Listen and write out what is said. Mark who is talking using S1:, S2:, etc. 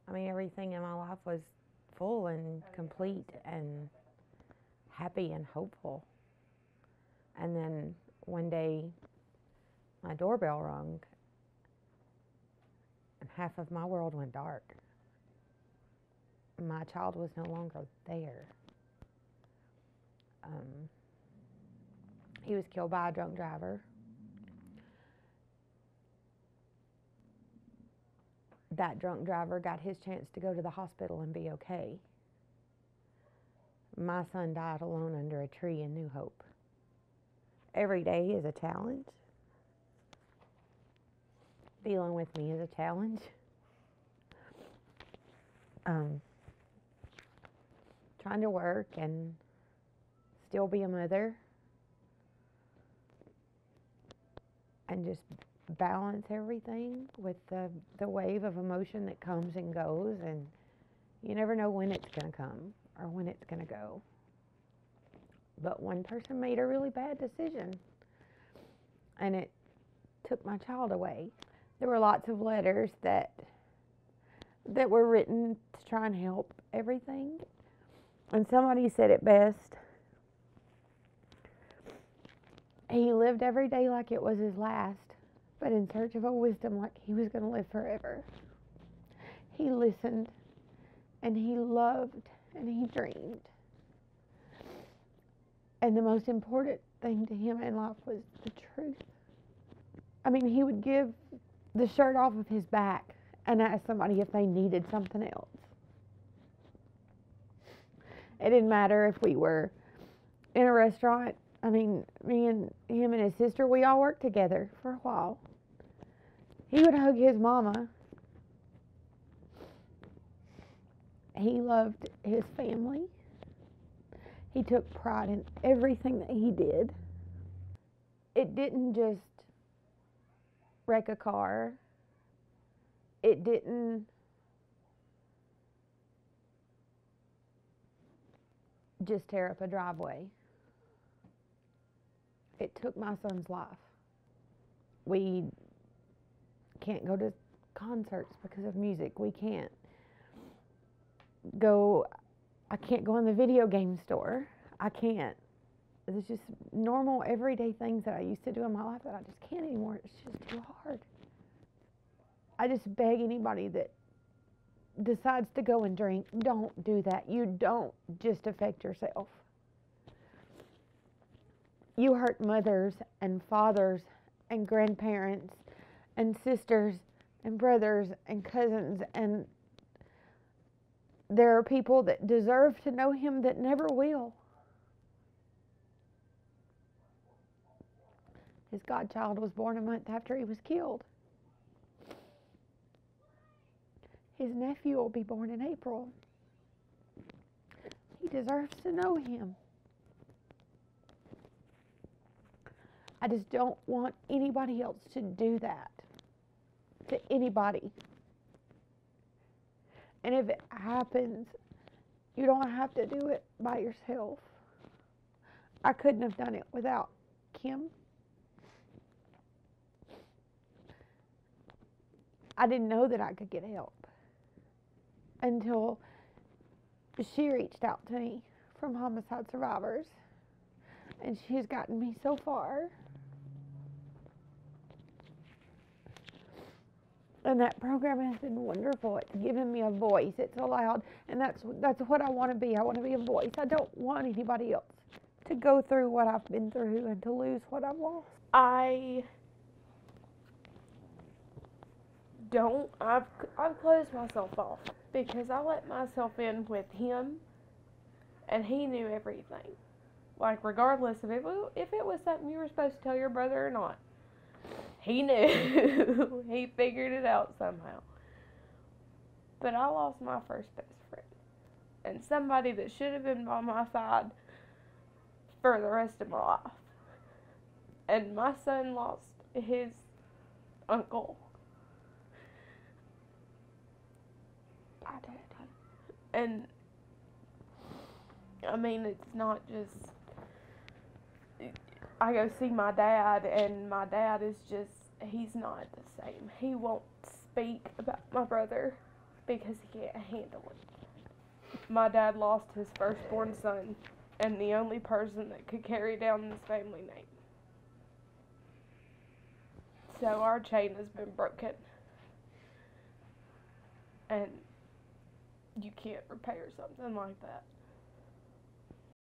S1: I mean, everything in my life was full and complete and happy and hopeful. And then one day, my doorbell rung, and half of my world went dark. My child was no longer there. Um, he was killed by a drunk driver. That drunk driver got his chance to go to the hospital and be okay. My son died alone under a tree in New Hope. Every day is a challenge. Dealing with me is a challenge. Trying to work and still be a mother and just balance everything with the wave of emotion that comes and goes, and you never know when it's going to come or when it's going to go. But one person made a really bad decision, and it took my child away. There were lots of letters that were written to try and help everything, and somebody said it best. He lived every day like it was his last, but in search of a wisdom like he was going to live forever. He listened, and he loved, and he dreamed. And the most important thing to him in life was the truth. I mean, he would give the shirt off of his back and ask somebody if they needed something else. It didn't matter if we were in a restaurant. I mean, me and him and his sister, we all worked together for a while. He would hug his mama. He loved his family. He took pride in everything that he did. It didn't just wreck a car. It didn't just tear up a driveway. It took my son's life. We can't go to concerts because of music. I can't go in the video game store. I can't. There's just normal, everyday things that I used to do in my life that I just can't anymore. It's just too hard. I just beg anybody that decides to go and drink, don't do that. You don't just affect yourself. You hurt mothers and fathers and grandparents and sisters and brothers and cousins, and there are people that deserve to know him that never will. His godchild was born a month after he was killed. His nephew will be born in April. He deserves to know him. I just don't want anybody else to do that to anybody. And if it happens, you don't have to do it by yourself. I couldn't have done it without Kim. I didn't know that I could get help until she reached out to me from Homicide Survivors, and she's gotten me so far. And that program has been wonderful. It's given me a voice. It's allowed, and that's what I want to be. I want to be a voice. I don't want anybody else to go through what I've been through and to lose what I've lost.
S2: I've closed myself off because I let myself in with him, and he knew everything. Like, regardless of if it was something you were supposed to tell your brother or not, he knew. He figured it out somehow. But I lost my first best friend, and somebody that should have been by my side for the rest of my life. And my son lost his uncle. I did. And I mean, it's not just, I go see my dad, and my dad is just, he's not the same. He won't speak about my brother. because he can't handle it. My dad lost his firstborn son and the only person that could carry down this family name. So our chain has been broken. And you can't repair something like that.